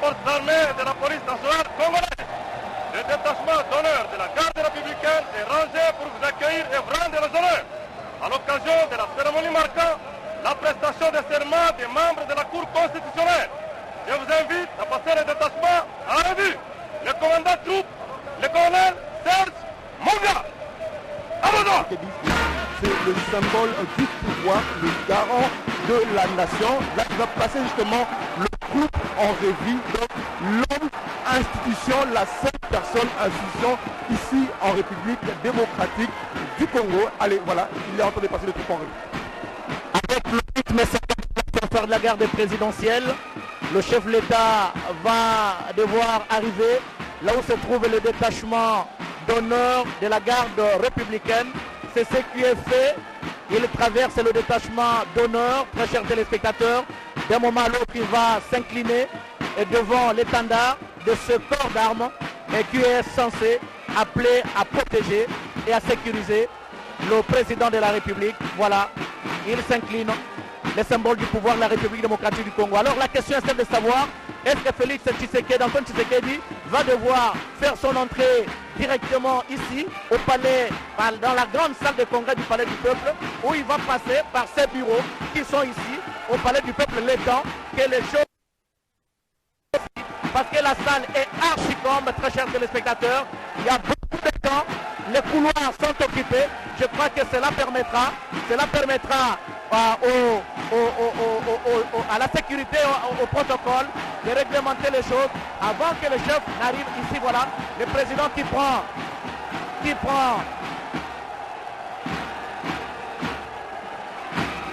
forces armées et de la police nationale congolaise. Le détachement d'honneur de la garde républicaine est rangé pour vous accueillir et vous rendre les honneurs à l'occasion de la cérémonie marquant la prestation de serment des membres de la Cour constitutionnelle. Je vous invite à passer le détachement en revue. Le commandant de troupes, le colonel Serge Monga. C'est le symbole du pouvoir, le garant de la nation. Là, il va passer justement le groupe en revue. Donc, l'homme, institution, la seule personne, institution, ici en République démocratique du Congo. Allez, voilà, il est en train de passer le groupe en revue. Avec le rythme pour faire de la garde présidentielle, le chef de l'État va devoir arriver là où se trouve le détachement d'honneur de la garde républicaine. C'est ce qui est fait. Il traverse le détachement d'honneur, très chers téléspectateurs. D'un moment à l'autre, il va s'incliner devant l'étendard de ce corps d'armes et qui est censé appeler à protéger et à sécuriser le président de la République. Voilà, il s'incline, le symbole du pouvoir de la République démocratique du Congo. Alors la question est celle de savoir, est-ce que Félix Tshisekedi, Antoine Tshisekedi, va devoir faire son entrée directement ici, au palais, dans la grande salle de congrès du palais du peuple, où il va passer par ces bureaux qui sont ici, au palais du peuple, le temps que les choses... Parce que la salle est archi-combe, très chers téléspectateurs, il y a beaucoup de temps, les couloirs sont occupés, je crois que cela permettra à la sécurité, au protocole, de réglementer les choses avant que le chef n'arrive ici. Voilà, le président qui prend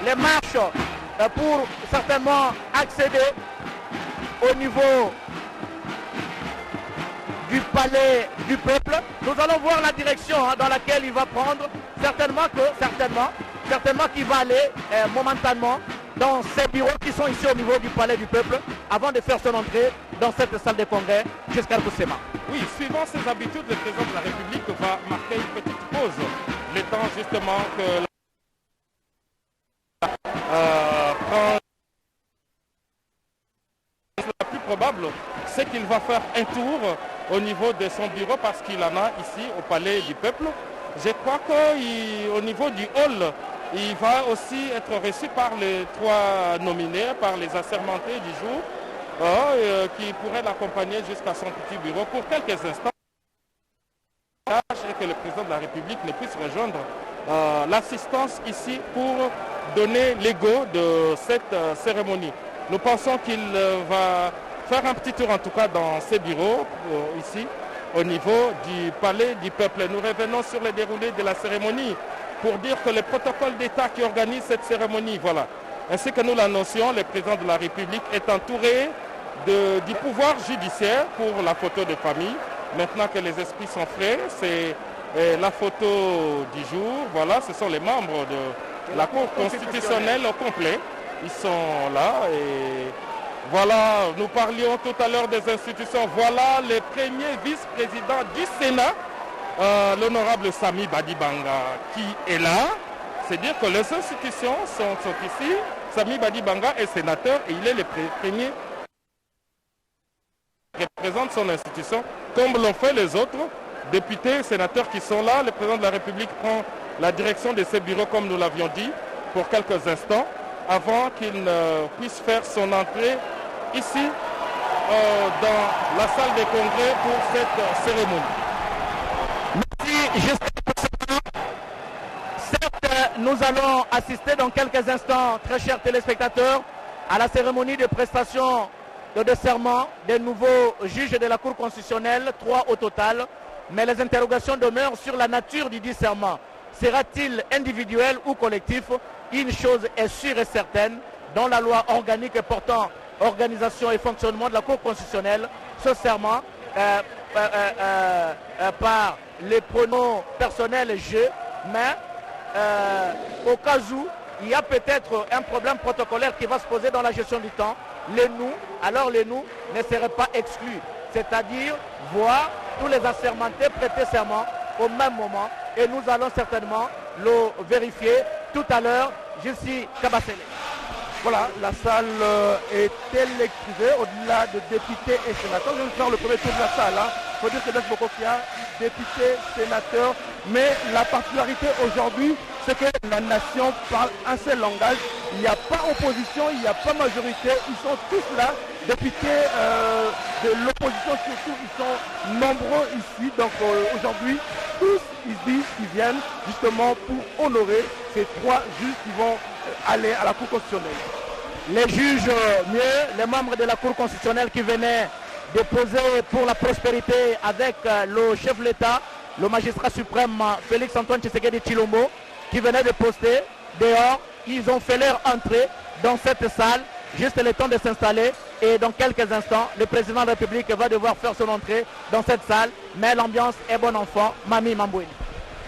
les marches pour certainement accéder au niveau du palais du peuple. Nous allons voir la direction dans laquelle il va prendre. Certainement qu'il va aller momentanément dans ces bureaux qui sont ici au niveau du palais du peuple avant de faire son entrée dans cette salle de congrès jusqu'à Boussema. Oui, suivant ses habitudes, le président de la République va marquer une petite pause. Le temps justement que la plus probable, c'est qu'il va faire un tour au niveau de son bureau parce qu'il en a ici au palais du peuple. Je crois qu'au niveau du hall, il va aussi être reçu par les trois nominés, par les assermentés du jour, qui pourraient l'accompagner jusqu'à son petit bureau pour quelques instants. Et que le président de la République ne puisse rejoindre l'assistance ici pour donner l'égo de cette cérémonie. Nous pensons qu'il va faire un petit tour en tout cas dans ces bureaux ici au niveau du palais du peuple. Nous revenons sur le déroulé de la cérémonie pour dire que le protocole d'État qui organise cette cérémonie, voilà, ainsi que nous l'annoncions, le président de la République est entouré du pouvoir judiciaire pour la photo de famille. Maintenant que les esprits sont frais, c'est la photo du jour. Voilà, ce sont les membres de la Cour constitutionnelle au complet. Ils sont là et voilà, nous parlions tout à l'heure des institutions. Voilà le premier vice-président du Sénat, l'honorable Sami Badibanga, qui est là. C'est dire que les institutions sont ici. Sami Badibanga est sénateur et il est le premier qui représente son institution, comme l'ont fait les autres députés, sénateurs qui sont là. Le président de la République prend la direction de ces bureaux, comme nous l'avions dit, pour quelques instants, avant qu'il ne puisse faire son entrée ici, dans la salle des congrès pour cette cérémonie. Merci, certes, nous allons assister dans quelques instants, très chers téléspectateurs, à la cérémonie de prestation de serment des nouveaux juges de la Cour constitutionnelle, 3 au total, mais les interrogations demeurent sur la nature du dit serment. Sera-t-il individuel ou collectif? Une chose est sûre et certaine, dans la loi organique portant organisation et fonctionnement de la Cour constitutionnelle, ce serment par les pronoms personnels je, mais au cas où il y a peut-être un problème protocolaire qui va se poser dans la gestion du temps, les nous, alors les nous ne seraient pas exclus. C'est-à-dire voir tous les assermentés prêter serment au même moment et nous allons certainement le vérifier tout à l'heure. Je suis Kabasele. Voilà, la salle est électrisée au-delà de députés et sénateurs. Je vais faire le premier tour de la salle. Il faut dire que Blaise Bokokia, député, sénateur. Mais la particularité aujourd'hui, c'est que la nation parle un seul langage. Il n'y a pas opposition, il n'y a pas majorité. Ils sont tous là, députés de l'opposition surtout. Ils sont nombreux ici. Donc aujourd'hui, tous ils disent qu'ils viennent justement pour honorer ces trois juges qui vont aller à la Cour constitutionnelle. Les juges mieux, les membres de la Cour constitutionnelle qui venaient déposer pour la prospérité avec le chef de l'État, le magistrat suprême Félix Antoine Tshisekedi Tshilombo, qui venait de poster dehors. Ils ont fait leur entrée dans cette salle, juste le temps de s'installer. Et dans quelques instants, le président de la République va devoir faire son entrée dans cette salle. Mais l'ambiance est bon enfant. Mami Mambouini.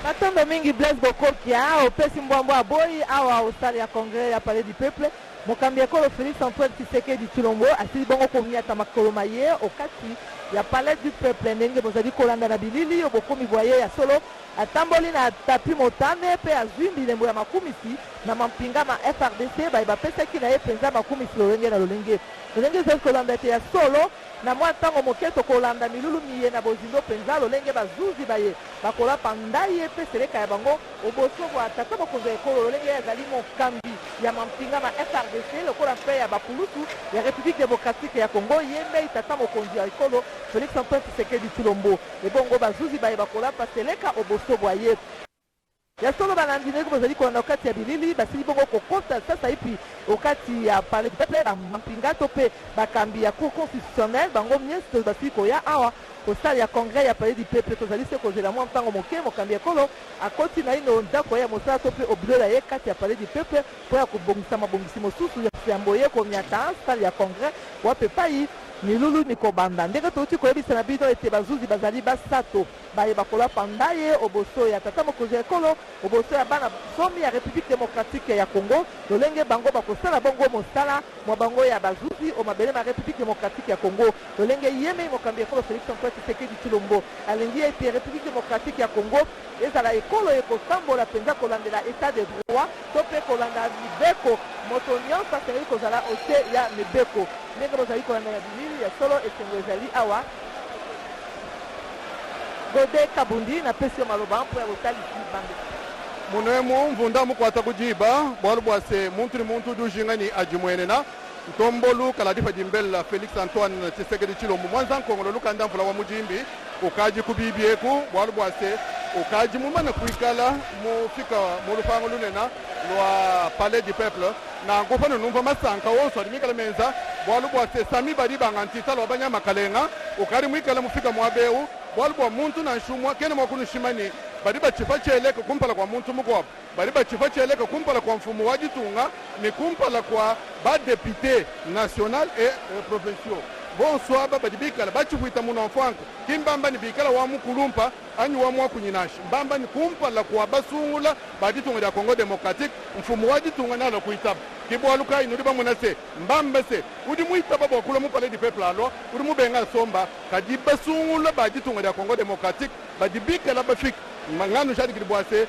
Matambe mingi Blaise Bokokia opesi mbwambo aboyi awa osali ya congrès ya palais du peuple mokambi ekolo Félix Antoine Tshisekedi Tshilombo asili bongo komiata makolo maye okati ya palais du peuple ndenge bozali kolanda na bilili obokomi voye ya solo atamboli na tapi motane pe azwi mbilembo ya makumisi na mampinga ma FRDC baye bapesaki na ye mpenza makumisi lolenge na lolenge ezali kolanda te ya solo na mwa ntango moke tokolanda milulu miye na bozindo mpenza lolenge bazuzi baye bakolapa ndai ye mpe seleka ya bango oboso bwa tata mokonzi ya ekolo lolenge azali mokambi ya mampinga ma FRDC lokola mpe ya bapulusu ya République démocratique ya Congo ye mbe tata mokonzi ya ekolo Félix Antoine Tshisekedi Tshilombo ebongo bazuzi baye bakolapa seleka oboso bwa ye ya solo balandi ndenge bozali kolanda okati ya bilili basili bongo kokota sasa ipi okati ya palais du peuple bampinga to mpe bakambi ya cour constitutionnelle bango nyonso basili koya awa kosala ya congrès ya palais du peuple tozali se kozela mwa ntango moke mokambi ekolo akoti na ino ndako ya mosala to mpe obilo na ye kati ya palais du peuple mpo ya kobongisa mabongisi mosusu ya yambo ye komiata sala ya congrès wape epai milulu mikobanda ndenge touti koyebisa na bino ete bazuzi bazali basato baye bakolapa nda ye oboso ya tata mokonzi ya ekolo oboso ya bana somi ya République démocratique ya Congo lolenge bango bakosala bongo mosala mwa bango ya bazuzi o mabele ma République démocratique ya Congo lolenge yeme mokambi ekolo Félix Antoine Tshisekedi Tshilombo alingi ete République démocratique ya Congo ezala ekolo ekotambola mpenza kolandela état de droit to mpe kolanda mibeko moto nyonso asengeli kozala ose ya mibeko ndenge bozali kolanda ya bilili ya solo esengo ezali awa Gode Kabundi na pesi yo maloba mpo ya botalisi bande munemu mvunda mukwata kujiba bwalu bwase muntu ni muntu dujingani ajimwenena ntombolu kaladifa jimbela Félix Antoine Tshisekedi Tshilombo mwanza nkongolo lukanda mvula wa mujimbi ukaji kubibyeku bwalu bwase ukaji mumana kuikala mufika mulupango lunena lwa palais du peuple na ngofano numva masanka wonso alimikala menza bwalu bwase sami bali bangantita lwa banyama kalenga ukari mwikala mufika mwabeu bwalu bwa muntu na nshumwa kene mwakunu shimani bali bachifa cheleka kumpala kwa muntu mukwapo bali bachifa cheleka kumpala kwa mfumu wajitunga ni kumpala kwa badepute national et provinciaux bonsoir badi bikala bachifuita muno mfanko kimbamba ni bikala wa mukulumpa anyu wa mwakunyinashi mbamba ni kumpala kwa basungula baditunga ya Congo démocratique mfumu wajitunga nalo kuitaba kibwaluka ino diba munase mbamba se udi muitaba bokula mu palais du peuple alo udi mubenga somba kadi basungula baditunga ya Congo démocratique badi bikala bafika mangano shadi kilibwase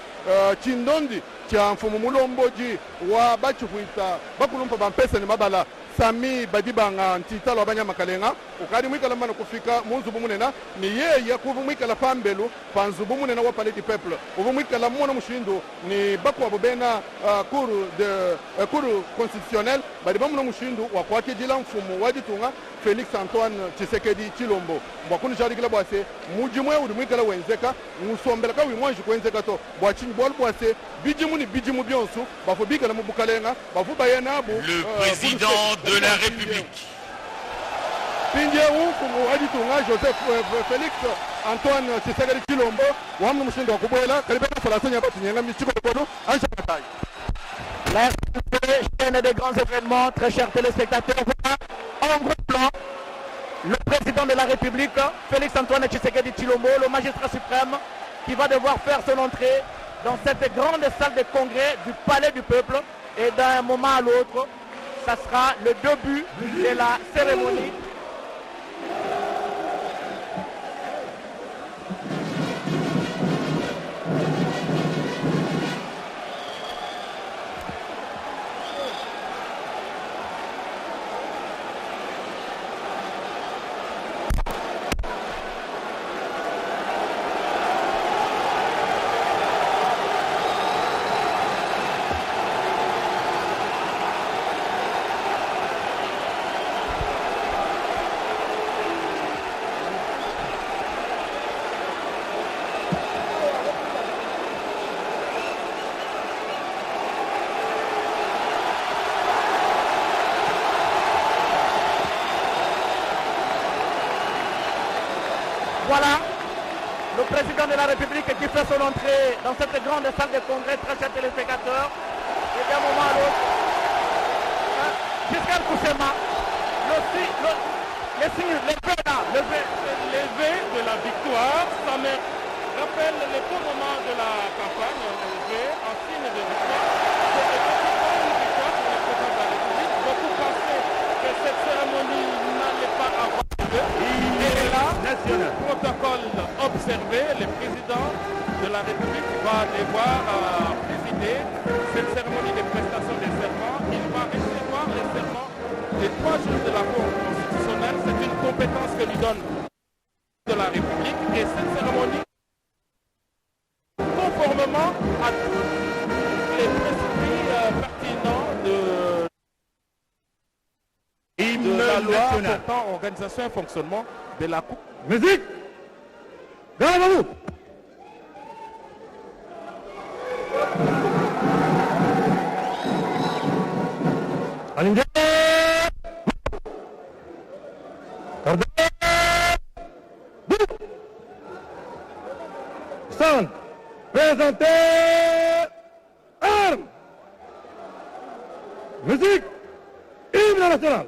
chindondi cha mfumu mulomboji wa bachifuita bakulumpa bampesa ni mabala sami badibanga ntitalo abanyama kalenga ukadi mwikala mana kufika munzubu munena ni yeye kuvu mwikala pambelu panzubu munena wa palais du peuple uvu mwikala mwana mushindu ni bakwa bobena cour constitutionnelle badiba mwana mushindu wa kwake jila mfumu waditunga Félix Antoine Tshisekedi Tshilombo bwakunu jarikila bwase mujimwe udi mwikala wenzeka ngusombela ka wimwanji kwenzeka to bwachinyi bwal bwase bijimu ni bijimu byonsu bafu bikala mubukalenga bafu bayenabu le président de la République Pinjewu kumu waditunga Joseph Félix Antoine Tshisekedi Tshilombo wamnu mushindu wa kubwela kalibeka falasanya batu nyenga michiko kodo ansha katai. La chaîne des grands événements, très chers téléspectateurs, en gros plan, le président de la République, Félix Antoine Tshisekedi Tshilombo, le magistrat suprême, qui va devoir faire son entrée dans cette grande salle de congrès du Palais du Peuple. Et d'un moment à l'autre, ça sera le début de la cérémonie. Voilà le président de la République qui fait son entrée dans cette grande salle de congrès, très chers téléspectateurs. Et d'un moment à l'autre, Giscard Koussema, le signe, le V là, le V. Les V de la victoire, ça me rappelle les beaux moments de la campagne, le V en signe de victoire. C'était pas une victoire pour le président de la République. Beaucoup pensaient que cette cérémonie n'allait pas avoir lieu. Et là, protocole observé, le président de la République va devoir présider cette cérémonie de prestation des serments. Il va recevoir les serments les 3 jours de la Cour constitutionnelle. C'est une compétence que lui donne de la République et cette cérémonie, conformément à tous les prescrits pertinents de la loi portant organisation et fonctionnement de la Cour. Musique. Bravo. Allez, stand. Présentez armes. Musique. Hymne national.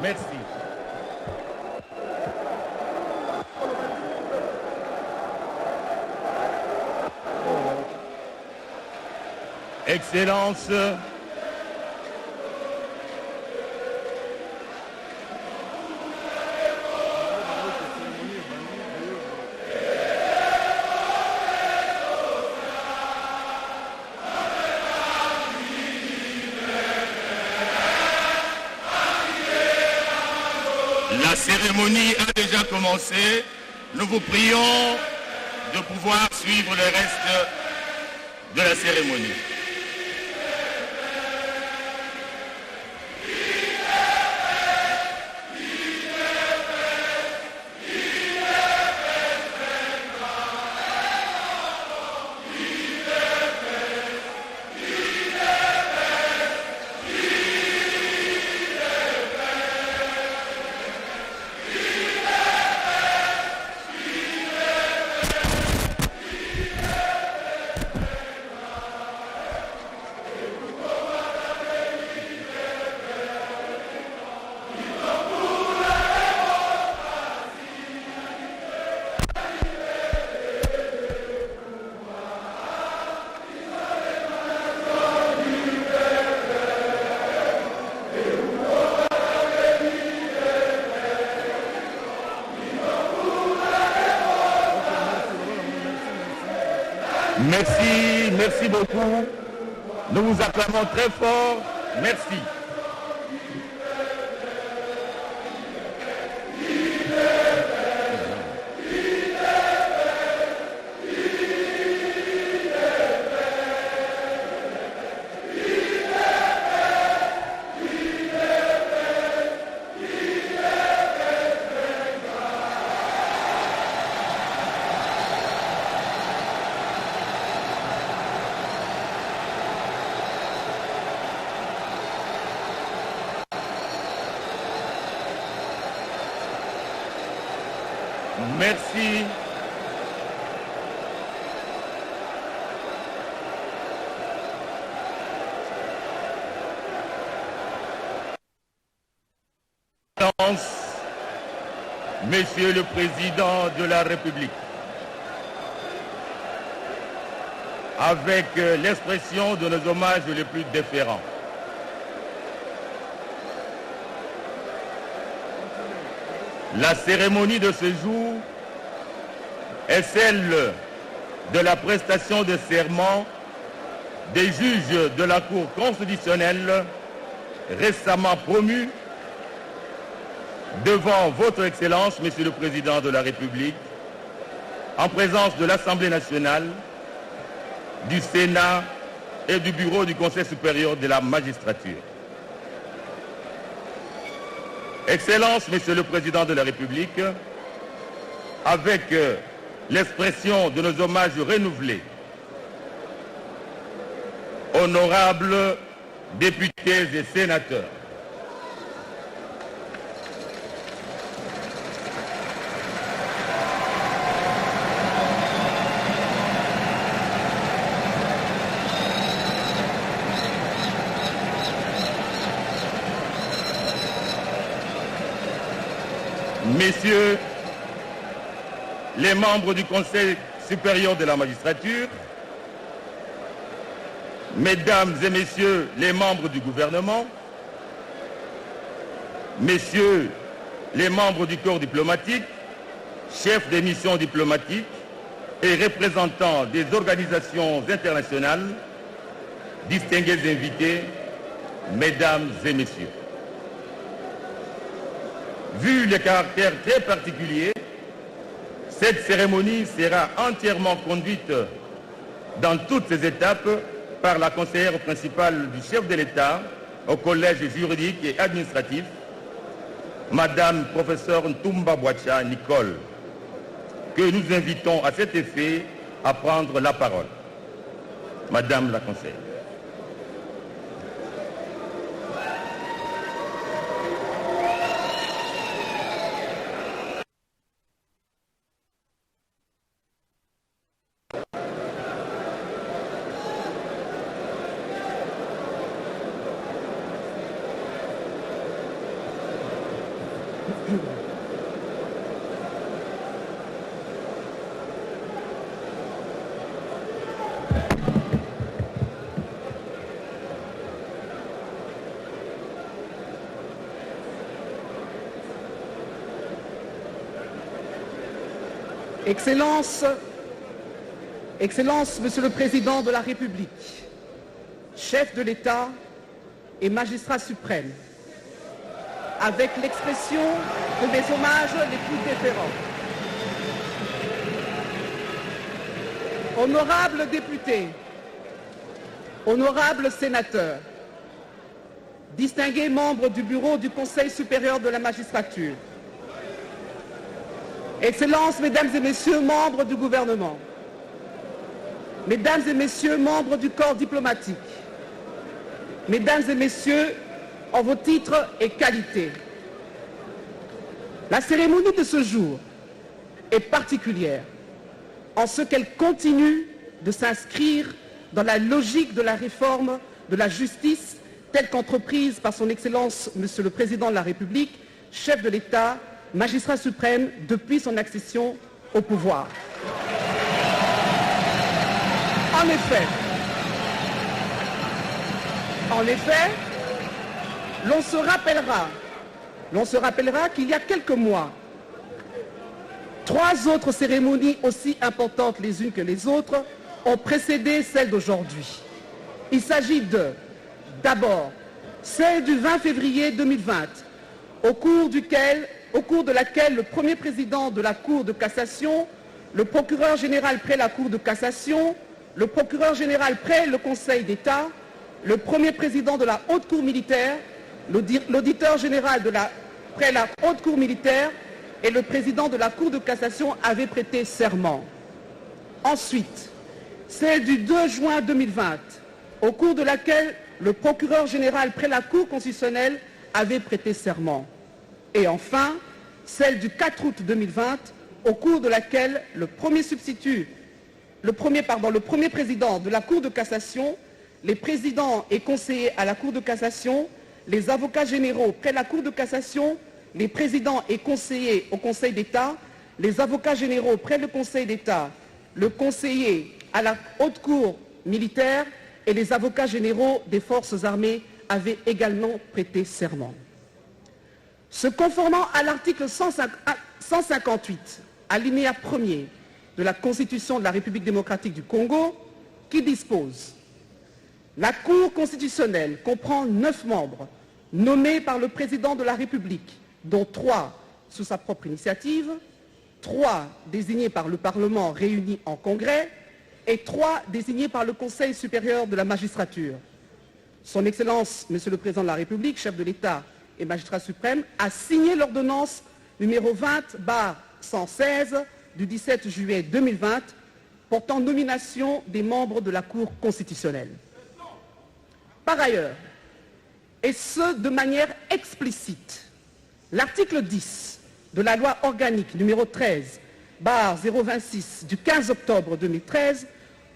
Merci. Excellence, la cérémonie a déjà commencé. Nous vous prions de pouvoir suivre le reste de la cérémonie. Merci, merci beaucoup. Nous vous acclamons très fort. Merci. Merci. Monsieur le Président de la République, avec l'expression de nos hommages les plus déférents. La cérémonie de ce jour est celle de la prestation de serment des juges de la Cour constitutionnelle récemment promus devant votre Excellence, Monsieur le Président de la République, en présence de l'Assemblée nationale, du Sénat et du Bureau du Conseil supérieur de la magistrature. Excellence, Monsieur le Président de la République, avec l'expression de nos hommages renouvelés, honorables députés et sénateurs, Messieurs les membres du Conseil supérieur de la magistrature, Mesdames et Messieurs les membres du gouvernement, Messieurs les membres du corps diplomatique, chefs des missions diplomatiques et représentants des organisations internationales, distingués invités, Mesdames et Messieurs. Vu le caractère très particulier, cette cérémonie sera entièrement conduite dans toutes ses étapes par la conseillère principale du chef de l'État au collège juridique et administratif, Madame Professeure Ntumba Boacha Nicole, que nous invitons à cet effet à prendre la parole. Madame la conseillère. Excellence, Monsieur le Président de la République, chef de l'État et magistrat suprême, avec l'expression de mes hommages les plus déférents. Honorables députés, honorables sénateurs, distingués membres du Bureau du Conseil supérieur de la magistrature, Excellences, Mesdames et Messieurs, membres du gouvernement, Mesdames et Messieurs, membres du corps diplomatique, Mesdames et Messieurs, en vos titres et qualités. La cérémonie de ce jour est particulière en ce qu'elle continue de s'inscrire dans la logique de la réforme de la justice telle qu'entreprise par son Excellence, Monsieur le Président de la République, chef de l'État, magistrat suprême depuis son accession au pouvoir. En effet, l'on se rappellera qu'il y a quelques mois, 3 autres cérémonies aussi importantes les unes que les autres ont précédé celle d'aujourd'hui. Il s'agit d'abord, celle du 20 février 2020, au cours de laquelle le premier président de la Cour de cassation, le procureur général près la Cour de cassation, le procureur général près le Conseil d'État, le premier président de la Haute Cour militaire, l'auditeur général près la Haute Cour militaire et le président de la Cour de cassation avaient prêté serment. Ensuite, celle du 2 juin 2020, au cours de laquelle le procureur général près la Cour constitutionnelle avait prêté serment. Et enfin, celle du 4 août 2020, au cours de laquelle le premier président de la Cour de cassation, les présidents et conseillers à la Cour de cassation, les avocats généraux près la Cour de cassation, les présidents et conseillers au Conseil d'État, les avocats généraux près le Conseil d'État, le conseiller à la Haute Cour militaire et les avocats généraux des forces armées avaient également prêté serment. Se conformant à l'article 158, alinéa 1er de la Constitution de la République démocratique du Congo, qui dispose « La Cour constitutionnelle comprend 9 membres nommés par le président de la République, dont 3 sous sa propre initiative, 3 désignés par le Parlement réuni en congrès et 3 désignés par le Conseil supérieur de la magistrature. Son Excellence, Monsieur le Président de la République, chef de l'État et magistrat suprême, a signé l'ordonnance numéro 20/116 du 17 juillet 2020 portant nomination des membres de la Cour constitutionnelle. Par ailleurs, et ce de manière explicite, l'article 10 de la loi organique numéro 13/026 du 15 octobre 2013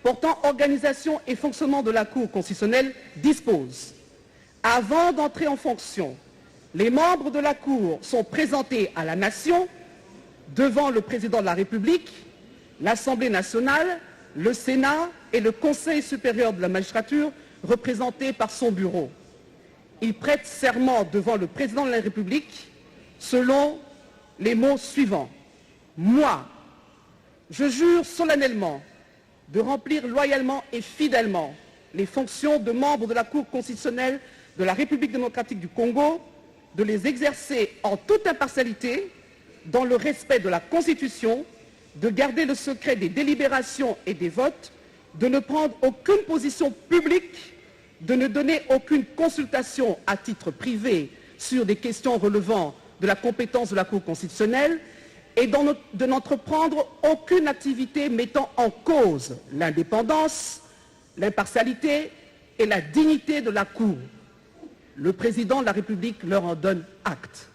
portant organisation et fonctionnement de la Cour constitutionnelle dispose « Avant d'entrer en fonction, les membres de la Cour sont présentés à la Nation devant le Président de la République, l'Assemblée nationale, le Sénat et le Conseil supérieur de la magistrature représentés par son bureau. Ils prêtent serment devant le Président de la République selon les mots suivants. Moi, je jure solennellement de remplir loyalement et fidèlement les fonctions de membre de la Cour constitutionnelle de la République démocratique du Congo, de les exercer en toute impartialité, dans le respect de la Constitution, de garder le secret des délibérations et des votes, de ne prendre aucune position publique, de ne donner aucune consultation à titre privé sur des questions relevant de la compétence de la Cour constitutionnelle et de n'entreprendre aucune activité mettant en cause l'indépendance, l'impartialité et la dignité de la Cour. Le Président de la République leur en donne acte.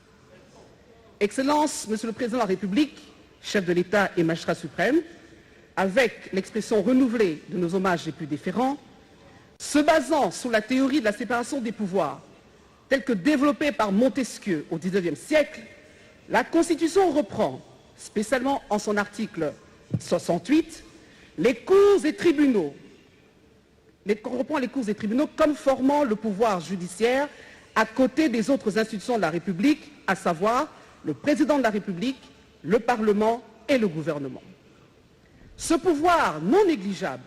Excellence, Monsieur le Président de la République, chef de l'État et magistrat suprême, avec l'expression renouvelée de nos hommages les plus déférents, se basant sur la théorie de la séparation des pouvoirs, telle que développée par Montesquieu au XIXe siècle, la Constitution reprend, spécialement en son article 68, les cours et tribunaux comme formant le pouvoir judiciaire à côté des autres institutions de la République, à savoir le Président de la République, le Parlement et le gouvernement. Ce pouvoir non négligeable,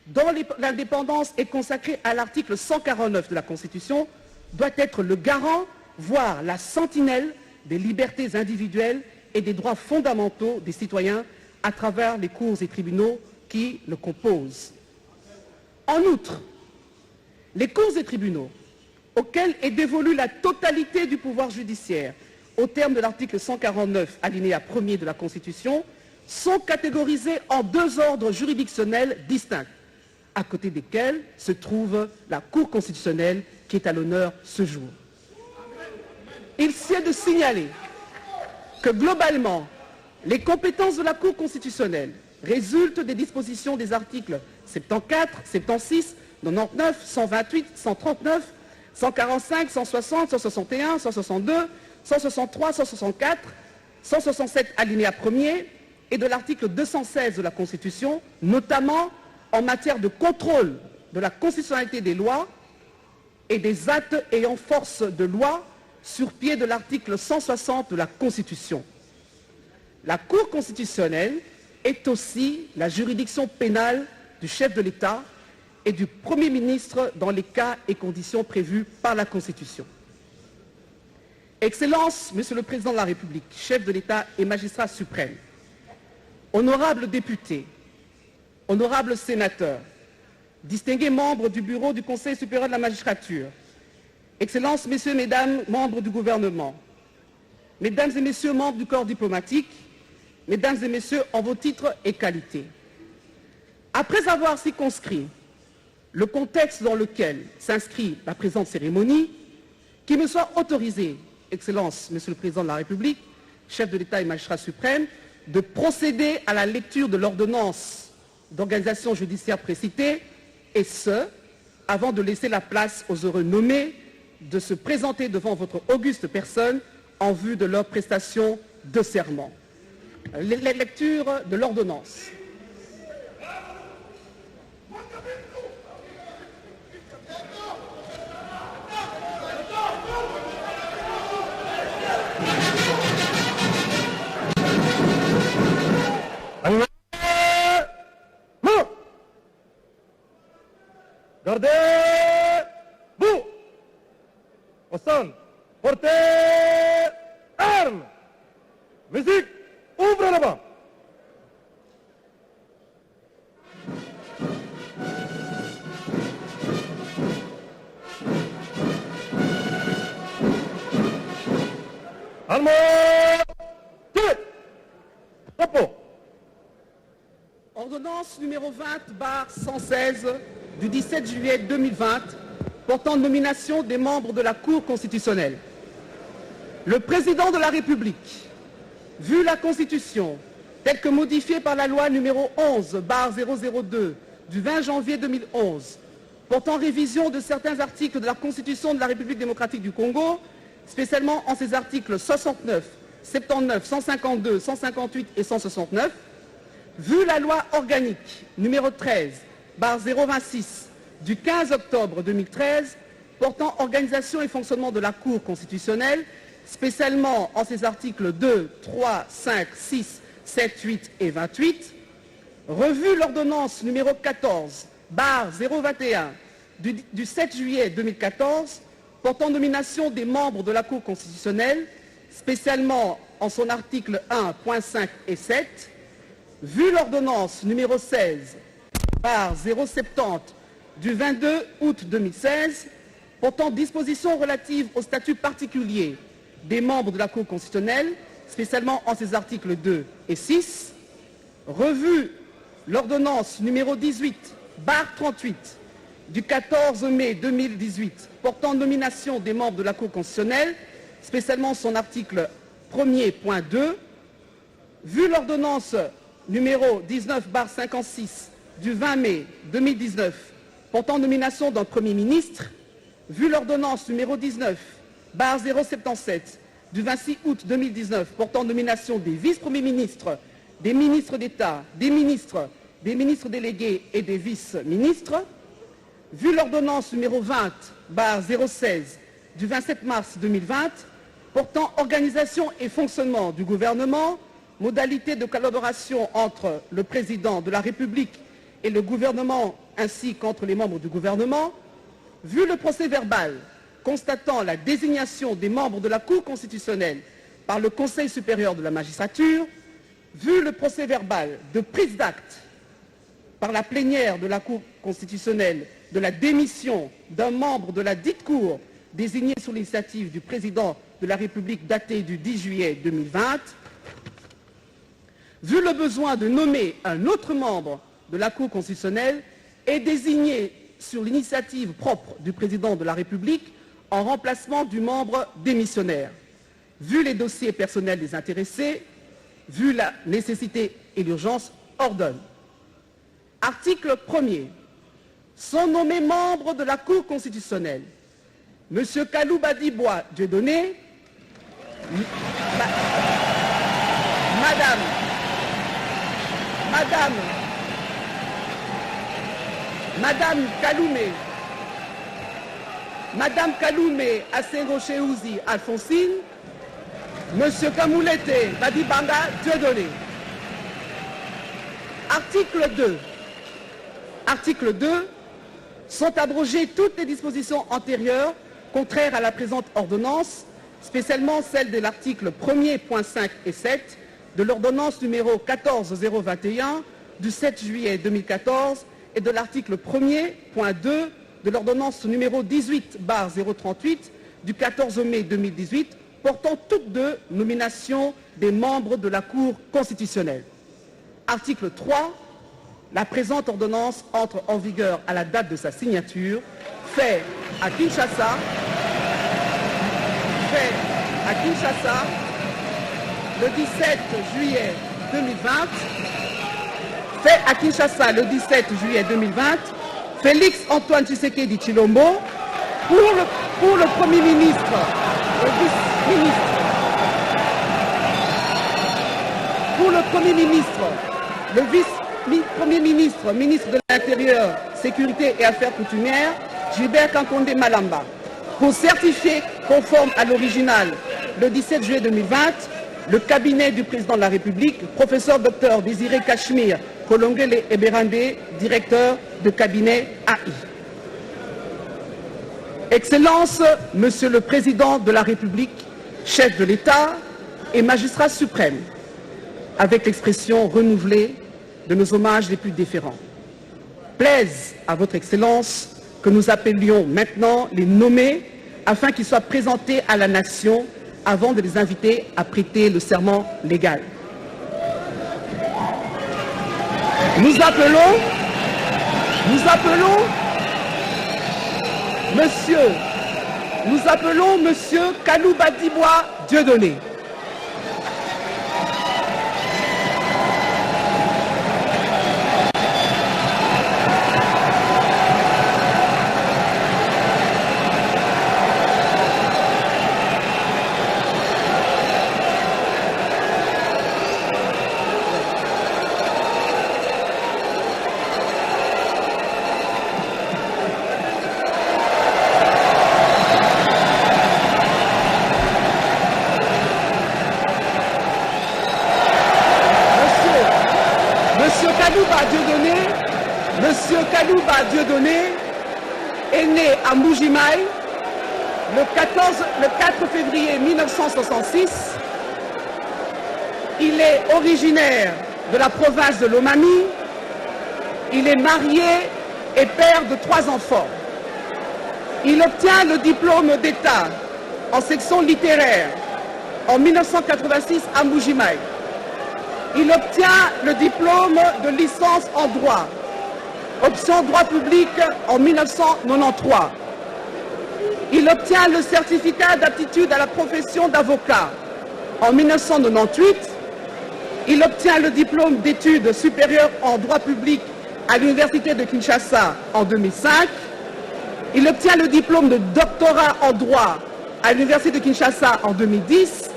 dont l'indépendance est consacrée à l'article 149 de la Constitution, doit être le garant, voire la sentinelle des libertés individuelles et des droits fondamentaux des citoyens à travers les cours et tribunaux qui le composent. En outre, les cours et tribunaux, auxquels est dévolue la totalité du pouvoir judiciaire au terme de l'article 149, alinéa 1er de la Constitution, sont catégorisés en 2 ordres juridictionnels distincts, à côté desquels se trouve la Cour constitutionnelle qui est à l'honneur ce jour. Il sied de signaler que globalement, les compétences de la Cour constitutionnelle résultent des dispositions des articles 74, 76, 99, 128, 139, 145, 160, 161, 162, 163, 164, 167 alinéa 1er et de l'article 216 de la Constitution, notamment en matière de contrôle de la constitutionnalité des lois et des actes ayant force de loi sur pied de l'article 160 de la Constitution. La Cour constitutionnelle est aussi la juridiction pénale du chef de l'État et du Premier ministre dans les cas et conditions prévus par la Constitution. Excellence, Monsieur le Président de la République, chef de l'État et magistrat suprême, honorables députés, honorables sénateurs, distingués membres du bureau du Conseil supérieur de la magistrature, Excellences, Messieurs, Mesdames, membres du gouvernement, Mesdames et Messieurs, membres du corps diplomatique, Mesdames et Messieurs, en vos titres et qualités. Après avoir circonscrit le contexte dans lequel s'inscrit la présente cérémonie, qu'il me soit autorisé, Excellence, Monsieur le Président de la République, chef de l'État et magistrat suprême, de procéder à la lecture de l'ordonnance d'organisation judiciaire précitée, et ce, avant de laisser la place aux heureux nommés de se présenter devant votre auguste personne en vue de leur prestation de serment. La lecture de l'ordonnance. Gardez-vous. Au centre, portez armes. Musique, ouvre là-bas. Allemand, tirez. Repos. Ordonnance numéro 20/116 du 17 juillet 2020 portant nomination des membres de la Cour constitutionnelle. Le président de la République, vu la Constitution telle que modifiée par la loi numéro 11/002 du 20 janvier 2011 portant révision de certains articles de la Constitution de la République démocratique du Congo, spécialement en ses articles 69, 79, 152, 158 et 169, vu la loi organique numéro 13/026 du 15 octobre 2013 portant organisation et fonctionnement de la Cour constitutionnelle, spécialement en ses articles 2, 3, 5, 6, 7, 8 et 28, revu l'ordonnance numéro 14/021 du 7 juillet 2014 portant nomination des membres de la Cour constitutionnelle, spécialement en son article 1.5 et 7, vu l'ordonnance numéro 16/070 du 22 août 2016 portant dispositions relatives au statut particulier des membres de la Cour constitutionnelle, spécialement en ses articles 2 et 6, revu l'ordonnance numéro 18/38 du 14 mai 2018 portant nomination des membres de la Cour constitutionnelle, spécialement son article 1er.2, vu l'ordonnance numéro 19/56 du 20 mai 2019 portant nomination d'un Premier ministre, vu l'ordonnance numéro 19/077 du 26 août 2019 portant nomination des vice-premiers ministres, des ministres d'État, des ministres délégués et des vice-ministres, vu l'ordonnance numéro 20/016 du 27 mars 2020 portant organisation et fonctionnement du gouvernement, modalités de collaboration entre le président de la République et le gouvernement ainsi qu'entre les membres du gouvernement, vu le procès-verbal constatant la désignation des membres de la Cour constitutionnelle par le Conseil supérieur de la magistrature, vu le procès-verbal de prise d'acte par la plénière de la Cour constitutionnelle de la démission d'un membre de la dite Cour désigné sous l'initiative du président de la République daté du 10 juillet 2020, vu le besoin de nommer un autre membre de la Cour constitutionnelle et désigné sur l'initiative propre du président de la République en remplacement du membre démissionnaire, vu les dossiers personnels des intéressés, vu la nécessité et l'urgence, ordonne. Article 1er. Sont nommés membres de la Cour constitutionnelle M. Kaloubadi Bois Dieudonné, Madame Kaloumé Assengo-Cheouzi Alphonsine, M. Kamoulete Badibanga Dieudonné. Article 2. Article 2. Sont abrogées toutes les dispositions antérieures contraires à la présente ordonnance, spécialement celles de l'article 1er.5 et 7 de l'ordonnance numéro 14021 du 7 juillet 2014 et de l'article 1er.2 de l'ordonnance numéro 18/038 du 14 mai 2018 portant toutes deux nominations des membres de la Cour constitutionnelle. Article 3. La présente ordonnance entre en vigueur à la date de sa signature, fait à Kinshasa, le 17 juillet 2020, fait à Kinshasa le 17 juillet 2020, Félix Antoine Tshisekedi Tshilombo, pour le Premier ministre, le vice-ministre, pour le Premier ministre, le vice-premier ministre, ministre de l'Intérieur, Sécurité et Affaires coutumières, Gilbert Kankonde Malamba, pour certifier conforme à l'original le 17 juillet 2020, le cabinet du président de la République, professeur Dr Désiré Cachemire Kolongele Eberande, directeur de cabinet AI. Excellence, Monsieur le Président de la République, chef de l'État et magistrat suprême, avec l'expression renouvelée de nos hommages les plus déférents. Plaise à votre Excellence que nous appelions maintenant les nommés afin qu'ils soient présentés à la nation avant de les inviter à prêter le serment légal. Nous appelons Monsieur Kalouba Dibois Dieudonné. Monsieur Kalouba Dieudonné est né à Mbujimaï le 4 février 1966. Il est originaire de la province de Lomami. Il est marié et père de 3 enfants. Il obtient le diplôme d'État en section littéraire en 1986 à Mbujimaï. Il obtient le diplôme de licence en droit, option droit public en 1993. Il obtient le certificat d'aptitude à la profession d'avocat en 1998. Il obtient le diplôme d'études supérieures en droit public à l'université de Kinshasa en 2005. Il obtient le diplôme de doctorat en droit à l'université de Kinshasa en 2010.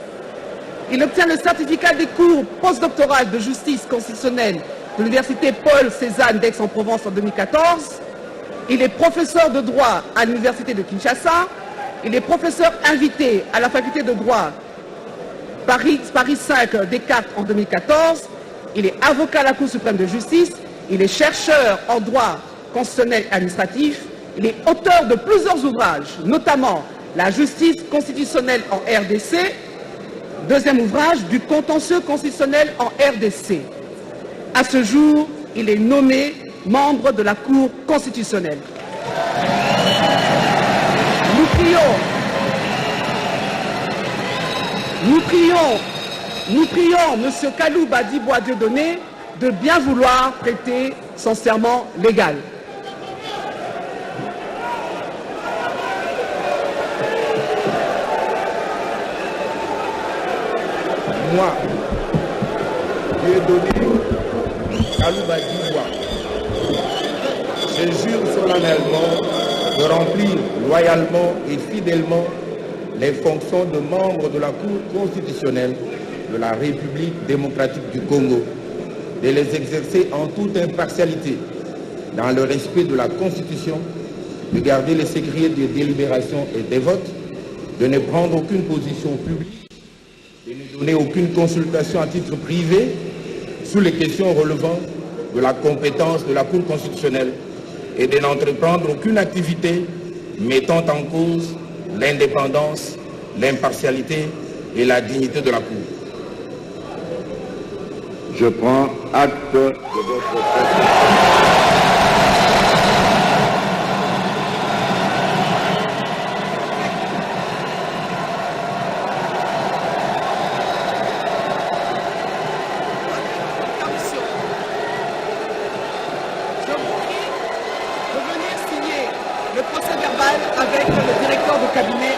Il obtient le certificat des cours postdoctorales de justice constitutionnelle de l'université Paul Cézanne d'Aix-en-Provence en 2014. Il est professeur de droit à l'université de Kinshasa. Il est professeur invité à la faculté de droit Paris 5 Descartes en 2014. Il est avocat à la Cour suprême de justice. Il est chercheur en droit constitutionnel et administratif. Il est auteur de plusieurs ouvrages, notamment La justice constitutionnelle en RDC, deuxième ouvrage, Du contentieux constitutionnel en RDC. À ce jour, il est nommé membre de la Cour constitutionnelle. Nous prions M. Kalouba Dibois Dieudonné de bien vouloir prêter son serment légal. Moi, Dieudonné Kalouba Dibois, je jure solennellement de remplir loyalement et fidèlement les fonctions de membre de la Cour constitutionnelle de la République démocratique du Congo, de les exercer en toute impartialité, dans le respect de la Constitution, de garder le secret des délibérations et des votes, de ne prendre aucune position publique, de ne donner aucune consultation à titre privé sur les questions relevant de la compétence de la Cour constitutionnelle et de n'entreprendre aucune activité mettant en cause l'indépendance, l'impartialité et la dignité de la Cour. Je prends acte de votre prestation. Avec le directeur de cabinet.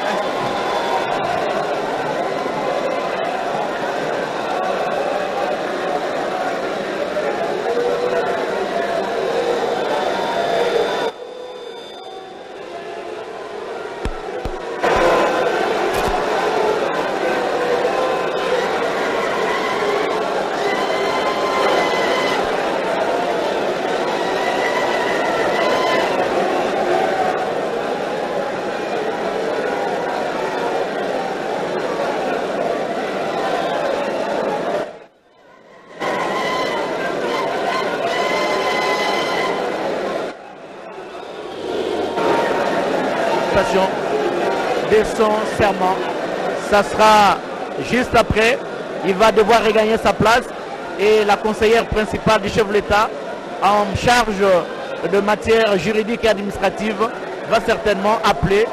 prestation de son serment. Ça sera juste après. Il va devoir regagner sa place et la conseillère principale du chef de l'État en charge de matière juridique et administrative va certainement appeler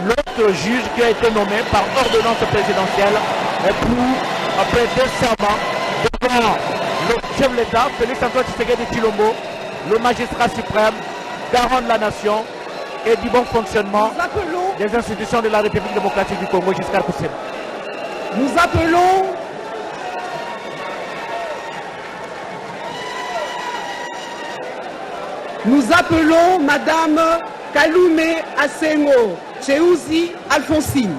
l'autre juge qui a été nommé par ordonnance présidentielle pour prêter serment devant le chef de l'État, Félix-Antoine Tshisekedi Tshilombo, le magistrat suprême, garant de la nation et du bon fonctionnement des institutions de la République démocratique du Congo jusqu'à Koussin. Nous appelons Madame Kalume Asengo Cheuzi Alphonsine.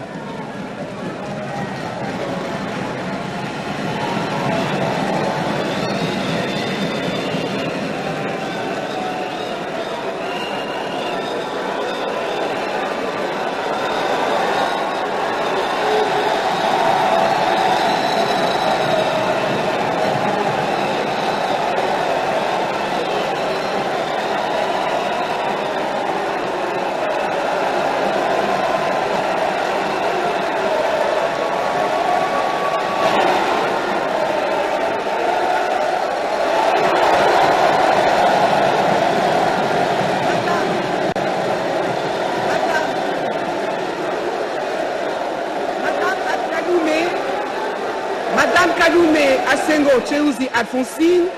Cheuzi Alphonsine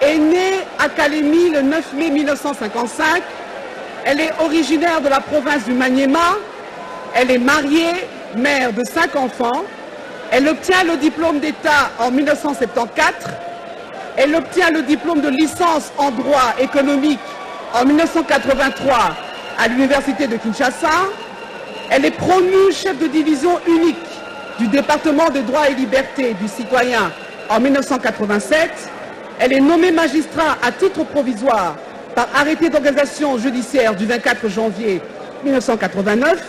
est née à Kalemi le 9 mai 1955. Elle est originaire de la province du Maniema. Elle est mariée, mère de 5 enfants. Elle obtient le diplôme d'État en 1974. Elle obtient le diplôme de licence en droit économique en 1983 à l'université de Kinshasa. Elle est promue chef de division unique du département des droits et libertés du citoyen en 1987, elle est nommée magistrat à titre provisoire par arrêté d'organisation judiciaire du 24 janvier 1989,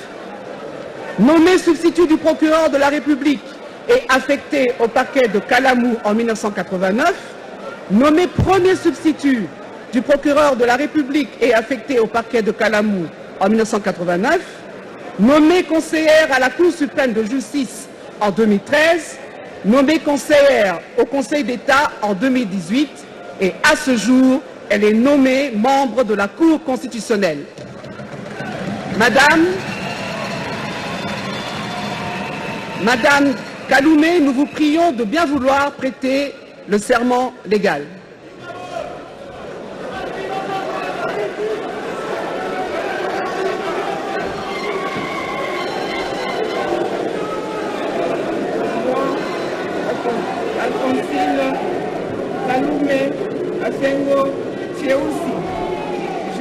nommée substitut du procureur de la République et affectée au parquet de Kalamou en 1989, nommée premier substitut du procureur de la République et affectée au parquet de Kalamou en 1989, nommée conseillère à la Cour suprême de justice en 2013, nommée conseillère au Conseil d'État en 2018 et à ce jour, elle est nommée membre de la Cour constitutionnelle. Madame Kalume, nous vous prions de bien vouloir prêter le serment légal.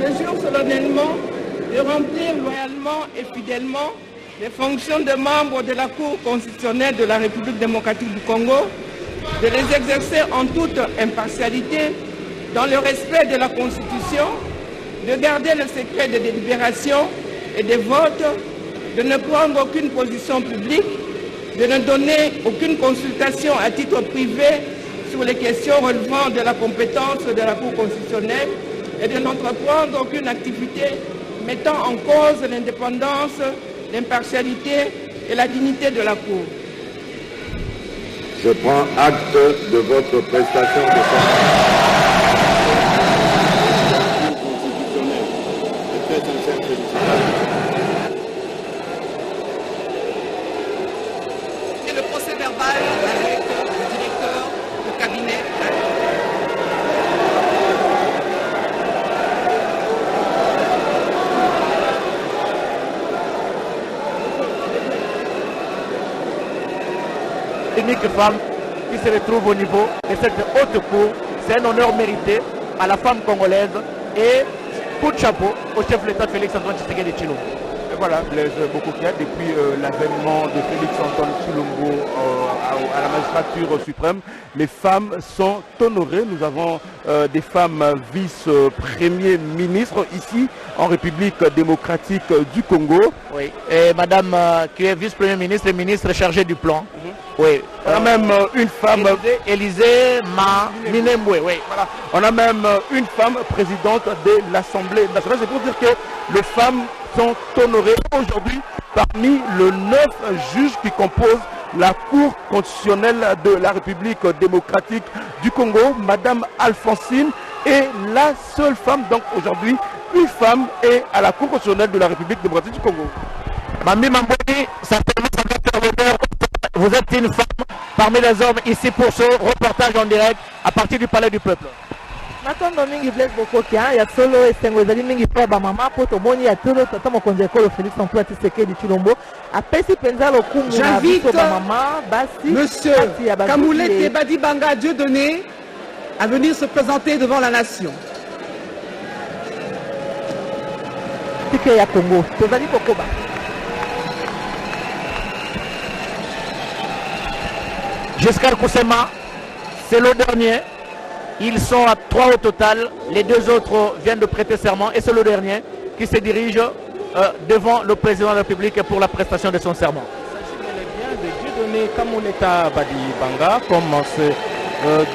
Je jure solennellement de remplir loyalement et fidèlement les fonctions de membre de la Cour constitutionnelle de la République démocratique du Congo, de les exercer en toute impartialité, dans le respect de la Constitution, de garder le secret des délibérations et des votes, de ne prendre aucune position publique, de ne donner aucune consultation à titre privé sur les questions relevant de la compétence de la Cour constitutionnelle et de n'entreprendre aucune activité mettant en cause l'indépendance, l'impartialité et la dignité de la Cour. Je prends acte de votre prestation de Et le procès verbal avec le directeur du cabinet. Unique femme qui se retrouve au niveau de cette haute cour. C'est un honneur mérité à la femme congolaise et coup de chapeau au chef de l'État Félix-Antoine Tshisekedi Tshilombo. Et voilà, Blaise Bokokia, depuis l'avènement de Félix-Antoine Tshilombo à la magistrature suprême, les femmes sont honorées. Nous avons des femmes vice-premiers ministres ici en République démocratique du Congo. Oui, et madame qui est vice-premier ministre et ministre chargée du plan. Oui. On a même une femme... Élysée Minembwe, oui. Voilà. On a même une femme présidente de l'Assemblée nationale. C'est pour dire que les femmes sont honorées aujourd'hui parmi les 9 juges qui composent la Cour constitutionnelle de la République démocratique du Congo. Madame Alphonsine est la seule femme, donc aujourd'hui, une femme est à la Cour constitutionnelle de la République démocratique du Congo. Mami Mamboni, certainement ça va faire l'honneur. Vous êtes une femme parmi les hommes ici pour ce reportage en direct à partir du Palais du Peuple. Matondo mingi Blaise Bokokia ya solo esengo ezali mingi pa ba mama po tomoni ya tolo tata mokonzi ekolo Félix Antoine Tshisekedi Tshilombo apesi penza lokumu na biso ba mama basi Monsieur Kamulete Badibanga Dieudonné à venir se présenter devant la nation. Tike ya Congo tozali kokoba. Giscard Koussema, c'est le dernier. Ils sont à 3 au total. Les 2 autres viennent de prêter serment. Et c'est le dernier qui se dirige devant le président de la République pour la prestation de son serment. Il s'agit bien de Dieudonné Kamuleta Badibanga, comme ses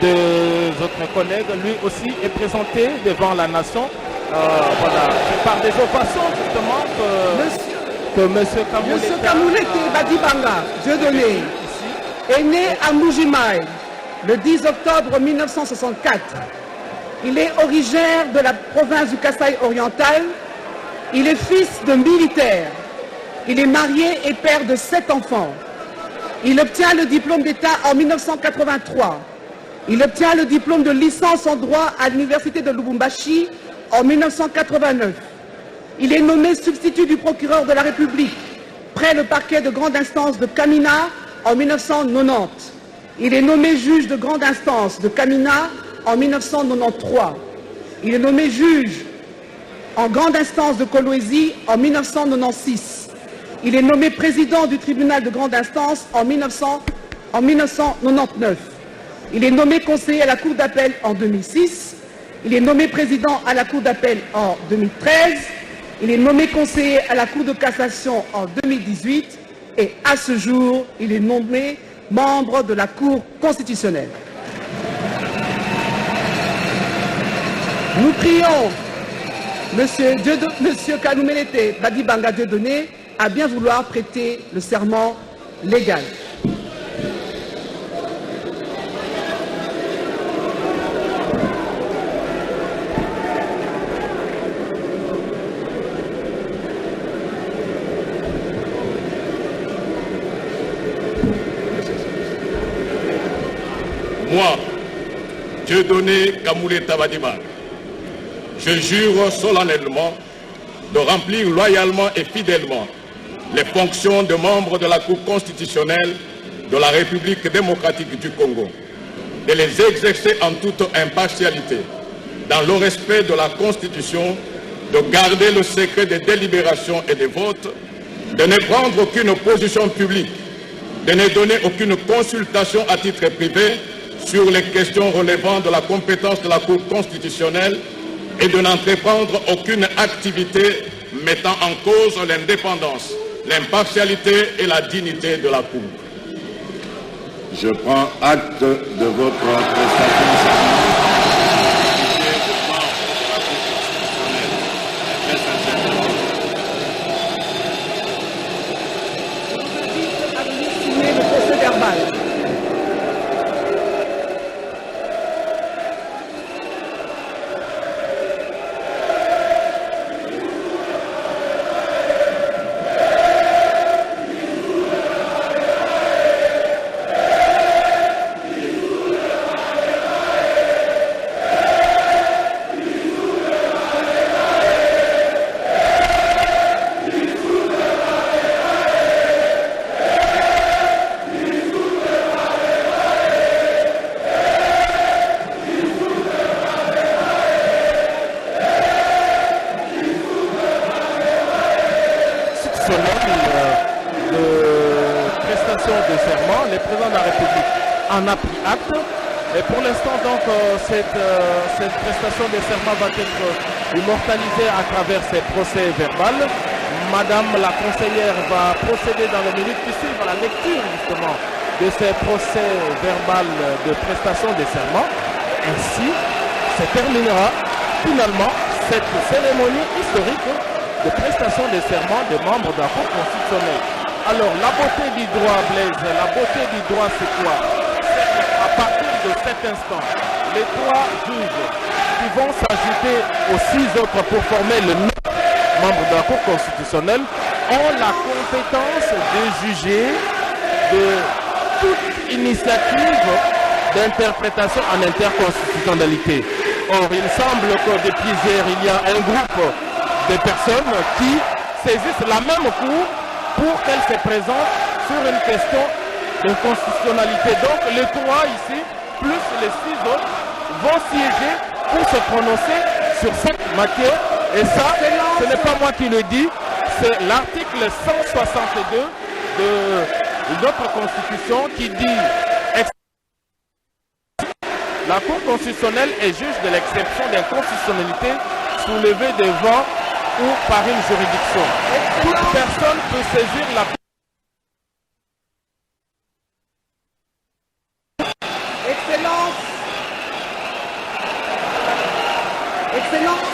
2 autres collègues. Lui aussi est présenté devant la nation. Voilà, c'est par des ovations justement que Monsieur Kamulete Badibanga Dieudonné est né à Mbujimaï le 10 octobre 1964. Il est originaire de la province du Kasaï oriental. Il est fils de militaire. Il est marié et père de 7 enfants. Il obtient le diplôme d'État en 1983. Il obtient le diplôme de licence en droit à l'université de Lubumbashi en 1989. Il est nommé substitut du procureur de la République près le parquet de grande instance de Kamina en 1990. Il est nommé juge de grande instance de Kamina en 1993. Il est nommé juge en grande instance de Kolwezi en 1996. Il est nommé président du tribunal de grande instance en 1999. Il est nommé conseiller à la Cour d'appel en 2006. Il est nommé président à la Cour d'appel en 2013. Il est nommé conseiller à la Cour de cassation en 2018. Et à ce jour, il est nommé membre de la Cour constitutionnelle. Nous prions Monsieur Kamulete Badibanga Dieudonné à bien vouloir prêter le serment légal. Moi, Dieudonné Kamuleta Badibanga, je jure solennellement de remplir loyalement et fidèlement les fonctions de membre de la Cour constitutionnelle de la République démocratique du Congo, de les exercer en toute impartialité, dans le respect de la Constitution, de garder le secret des délibérations et des votes, de ne prendre aucune position publique, de ne donner aucune consultation à titre privé sur les questions relevant de la compétence de la Cour constitutionnelle et de n'entreprendre aucune activité mettant en cause l'indépendance, l'impartialité et la dignité de la Cour. Je prends acte de votre prestation. en a pris acte. Et pour l'instant, donc, cette prestation de serment va être immortalisée à travers ces procès verbal. Madame la conseillère va procéder dans les minutes qui suivent à la lecture justement de ces procès verbal de prestation de serment. Ainsi se terminera finalement cette cérémonie historique de prestation de serment des membres de la Cour constitutionnelle. Alors la beauté du droit, Blaise, la beauté du droit c'est quoi? À partir de cet instant, les 3 juges qui vont s'ajouter aux 6 autres pour former le membre de la Cour constitutionnelle ont la compétence de juger de toute initiative d'interprétation en interconstitutionnalité. Or, il semble que depuis hier, il y a un groupe de personnes qui saisissent la même Cour pour qu'elle se présente sur une question de constitutionnalité. Donc, les 3 ici, plus les 6 autres, vont siéger pour se prononcer sur cette matière. Et ça, ce n'est pas moi qui le dis, c'est l'article 162 de notre Constitution qui dit la Cour constitutionnelle est juge de l'exception d'inconstitutionnalité soulevée devant ou par une juridiction. Toute personne peut saisir la Excellence,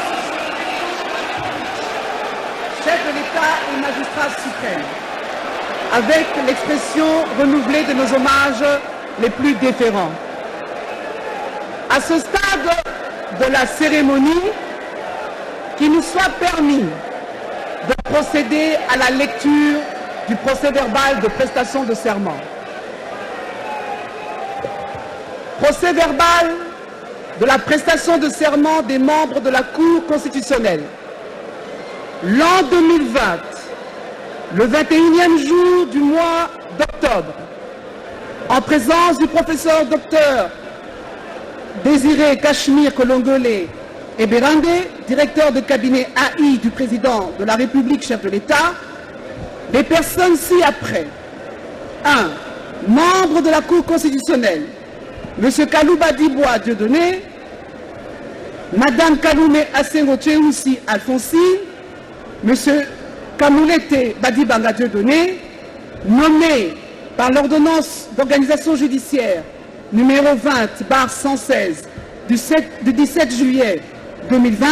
chef de l'État et magistrat suprême, avec l'expression renouvelée de nos hommages les plus déférents. À ce stade de la cérémonie, qu'il nous soit permis de procéder à la lecture du procès verbal de prestation de serment. Procès verbal de la prestation de serment des membres de la Cour constitutionnelle. L'an 2020, le 21e jour du mois d'octobre, en présence du professeur docteur Désiré Cachemire Kolongole Eberande, directeur de cabinet AI du président de la République, chef de l'État, les personnes ci-après. 1. Membre de la Cour constitutionnelle, M. Kalouba Dibois Dieudonné, Mme Kaloumé Asengo Tcheoussi Alphonsine, M. Kamoulete Badibanga Dieudonné, nommé par l'ordonnance d'organisation judiciaire numéro 20/116 du 17 juillet 2020,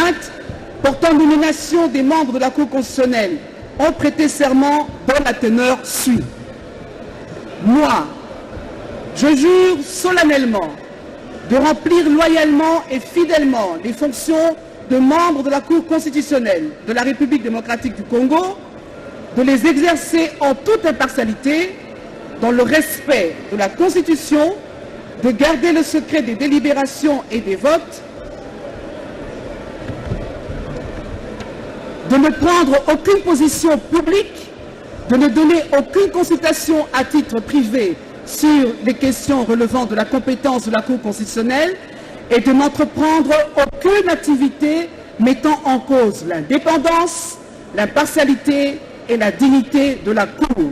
portant nomination des membres de la Cour constitutionnelle, ont prêté serment dont la teneur suit. Moi, je jure solennellement de remplir loyalement et fidèlement les fonctions de membre de la Cour constitutionnelle de la République démocratique du Congo, de les exercer en toute impartialité, dans le respect de la Constitution, de garder le secret des délibérations et des votes, de ne prendre aucune position publique, de ne donner aucune consultation à titre privé sur les questions relevant de la compétence de la Cour constitutionnelle et de n'entreprendre aucune activité mettant en cause l'indépendance, l'impartialité et la dignité de la Cour.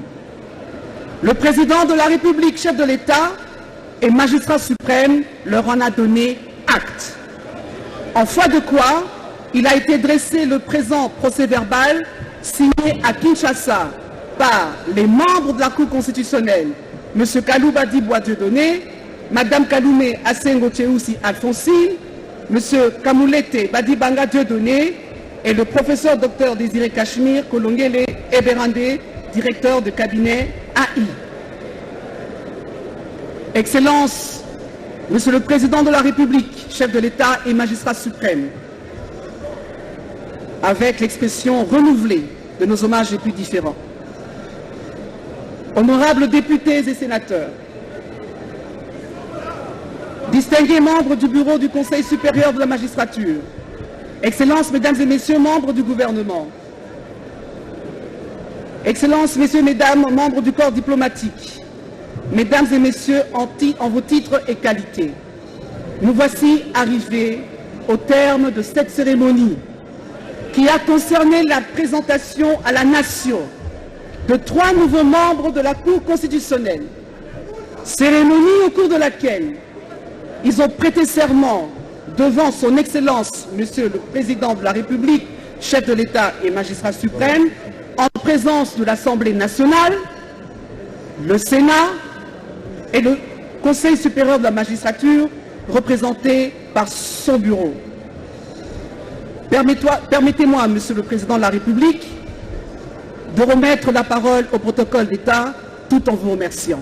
Le président de la République, chef de l'État et magistrat suprême leur en a donné acte. En foi de quoi, il a été dressé le présent procès-verbal signé à Kinshasa par les membres de la Cour constitutionnelle, M. Kalouba Dibois Dieudonné, Mme Kaloumé Asengo Tcheoussi Alphonsine, M. Kamoulete Badibanga Dieudonné et le professeur Dr Désiré Cachemire Kolongole Eberande, directeur de cabinet AI. Excellences, Monsieur le Président de la République, chef de l'État et magistrat suprême, avec l'expression renouvelée de nos hommages les plus différents. Honorables députés et sénateurs, distingués membres du bureau du Conseil supérieur de la magistrature, Excellences, Mesdames et Messieurs, membres du gouvernement, Excellences, Messieurs, Mesdames, membres du corps diplomatique, Mesdames et Messieurs, en vos titres et qualités, nous voici arrivés au terme de cette cérémonie qui a concerné la présentation à la nation de 3 nouveaux membres de la Cour constitutionnelle. Cérémonie au cours de laquelle ils ont prêté serment devant son Excellence, Monsieur le Président de la République, chef de l'État et magistrat suprême, en présence de l'Assemblée nationale, le Sénat, et le Conseil supérieur de la magistrature, représenté par son bureau. Permettez-moi, Monsieur le Président de la République, de remettre la parole au protocole d'État tout en vous remerciant.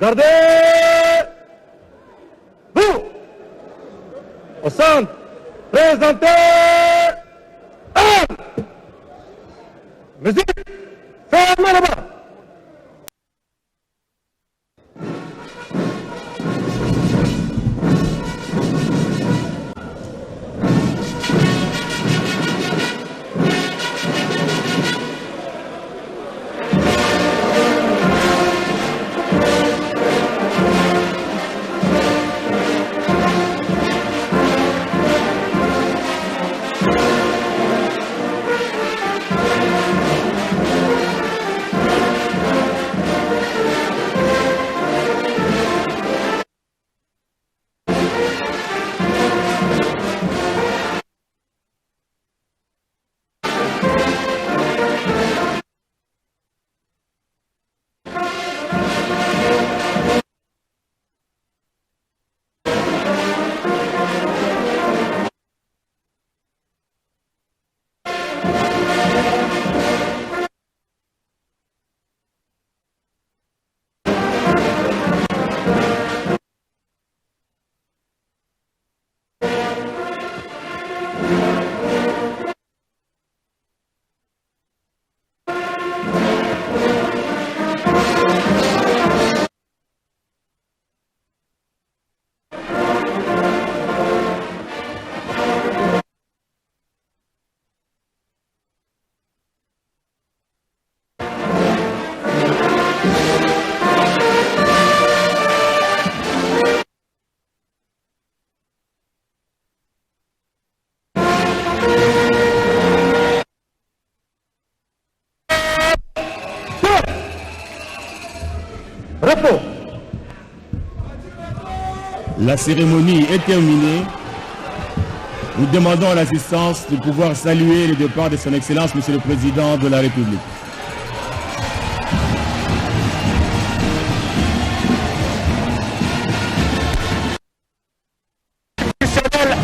Gardez vous au centre, présentez un musique, fermez là-bas. La cérémonie est terminée. Nous demandons à l'assistance de pouvoir saluer le départ de son Excellence, Monsieur le Président de la République.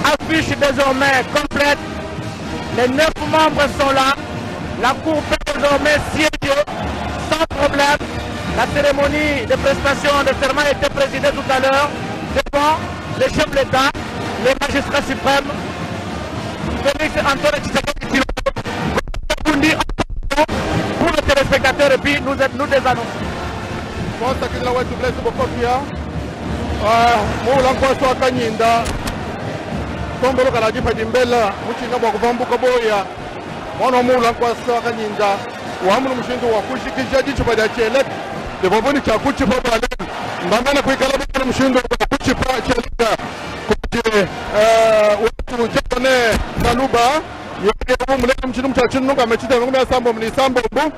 Affiche désormais complète. Les 9 membres sont là. La Cour peut désormais siéger sans problème. La cérémonie de prestation de serment a été présidée tout à l'heure devant le chef de l'État, le magistrat suprême, Félix Antoine Tshisekedi pour les téléspectateurs et puis nous désannonçons. Tombolo kala jipa jimbela muchinga bwa kuvambuka boya mwana mula kwasa kanyinda wamu mushindu wa kushikisha jichupa ja chele de boboni cha kuchipa bale mbamana kuikala bwa mushindu wa kuchipa chele kuje watu jone saluba yoke mule mushindu mchachu nunga mechita ngombe sambo mni sambo bu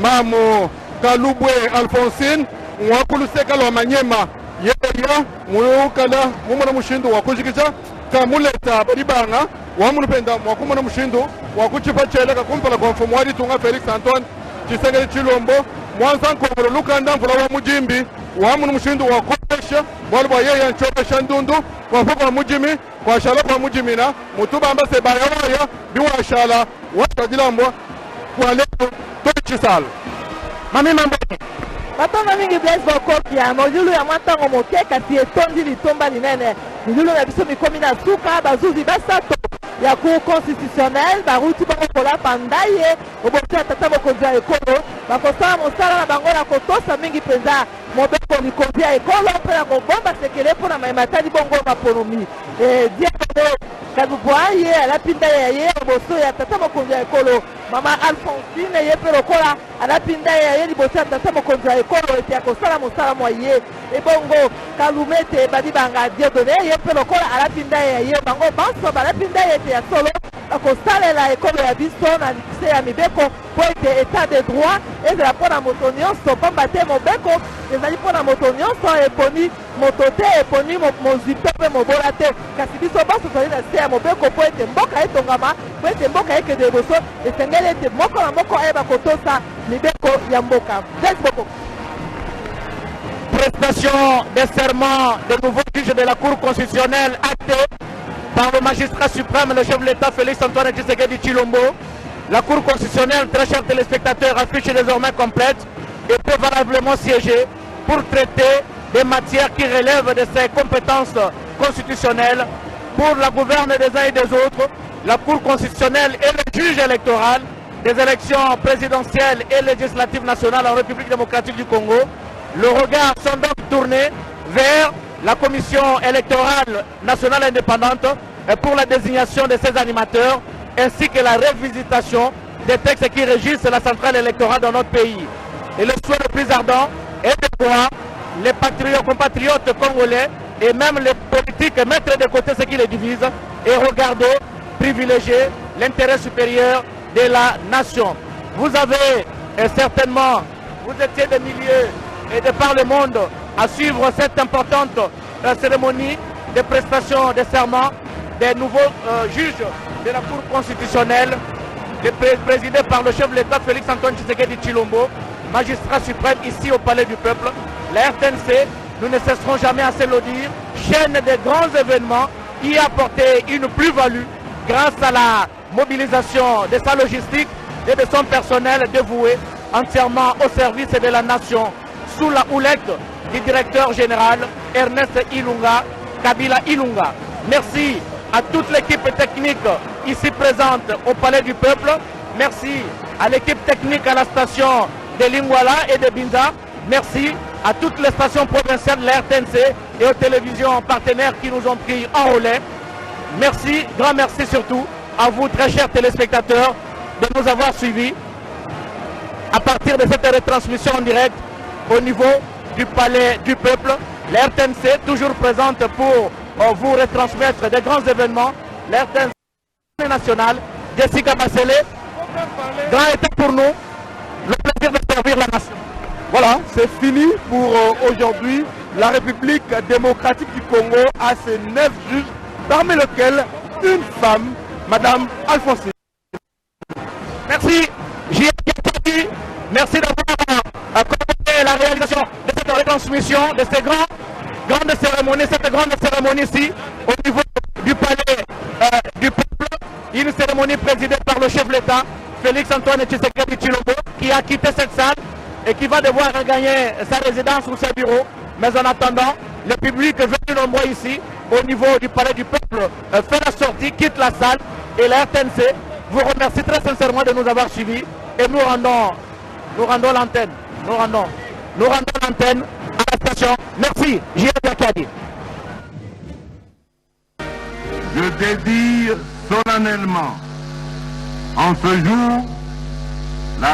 mamu Kalubwe Alphonsine wakuluseka lo manyema yeyo muyukala mumuna mushindu wa kushikisha kamuleta baribanga wamunupenda mwakumana mushindu wakuchipa chele kakumpala kwa mfumu wadi tunga Felix Antoine Tshisekedi Tshilombo mwanza nkongolo lukanda mvula wa mujimbi wamunu mushindu wakuesha mwalubwa yeye nchopesha ndundu wafuka wa mujimi kwa shala kwa mujimina mutubamba sebaya waya biwa shala wakajilambo kwa leo tochisal Mami mambo Batanga mingi Blaise Bokokia mojulu ya mwatango moke kasi etondi litomba linene milulu na biso mikomi na suka bazuzi basato ya cour constitutionnel baruti bango kolapa ndaye obosi ya tata mokonzi ya ekolo bakosala mosala na bango na kotosa mingi mpenza mobeko likonzi ya ekolo mpe na kobomba sekele mpo na mayematali bongo maponomi diakone kalubwa ye alapinda ya ye oboso ya tata mokonzi ya ekolo mama Alphonsine ye mpe lokola alapinda ya ye liboso ya tata mokonzi ya ekolo ete akosala mosala mwa ye ebongo kalumete badi banga Dieudonné ye mpe lokola alapinda ya ye bango banso balapinda ye ete ya solo kosalela ekolo ya biso na se ya mibeko po ete état de droit ezala mpona moto nyonso pamba te mobeko ezali mpona moto nyonso eponi moto te eponi mozwi mpe mpe mobola te kasi biso banso tozali na se ya mobeko po ete mboka etongama po ete mboka ekende liboso esengeli ete moko na moko ayeba kotosa mibeko ya mboka. Merci beaucoup. Prestation des serments des nouveaux juges de la Cour constitutionnelle actée par le magistrat suprême, le chef de l'État Félix-Antoine Tshisekedi Tshilombo. La Cour constitutionnelle, très chers téléspectateurs, affiche désormais complète et peut valablement siéger pour traiter des matières qui relèvent de ses compétences constitutionnelles. Pour la gouverne des uns et des autres, la Cour constitutionnelle est le juge électoral des élections présidentielles et législatives nationales en République démocratique du Congo. Le regard sont donc tournés vers la Commission électorale nationale indépendante pour la désignation de ses animateurs ainsi que la révisitation des textes qui régissent la centrale électorale dans notre pays. Et le souhait le plus ardent est de voir les compatriotes congolais et même les politiques mettre de côté ce qui les divise et regarder, privilégier l'intérêt supérieur de la nation. Vous avez certainement, vous étiez des milliers et de par le monde à suivre cette importante cérémonie de prestation de serment des nouveaux juges de la Cour constitutionnelle, présidée par le chef de l'État Félix-Antoine Tshisekedi Tshilombo, magistrat suprême ici au Palais du Peuple. La RTNC, nous ne cesserons jamais à se le dire, chaîne de grands événements qui a apporté une plus-value grâce à la mobilisation de sa logistique et de son personnel dévoué entièrement au service de la nation sous la houlette du directeur général Ernest Ilunga, Kabila Ilunga. Merci à toute l'équipe technique ici présente au Palais du Peuple. Merci à l'équipe technique à la station de Lingwala et de Binza. Merci à toutes les stations provinciales de la RTNC et aux télévisions partenaires qui nous ont pris en relais. Merci, grand merci surtout à vous très chers téléspectateurs de nous avoir suivis à partir de cette retransmission en direct au niveau du Palais du Peuple. La RTNC toujours présente pour vous retransmettre des grands événements. La RTNC nationale, Jessica Bassele, grand été pour nous, le plaisir de servir la nation. Voilà, c'est fini pour aujourd'hui. La République démocratique du Congo a ses 9 juges, parmi lesquels une femme, Madame Alphonsine. Merci, J.A. Merci d'avoir accompagné la réalisation de cette retransmission, de ces grandes cérémonies, cette grande cérémonie ici, au niveau du Palais du Peuple. Une cérémonie présidée par le chef de l'État, Félix-Antoine Tshisekedi Tshilombo, qui a quitté cette salle et qui va devoir regagner sa résidence ou ses bureaux. Mais en attendant, le public venu nombreux ici, au niveau du Palais du Peuple, fait la sortie, quitte la salle. Et la RTNC vous remercie très sincèrement de nous avoir suivis. Et nous rendons l'antenne. Nous rendons l'antenne à la station. Merci, J.A. Kadi. Je désire solennellement, en ce jour, la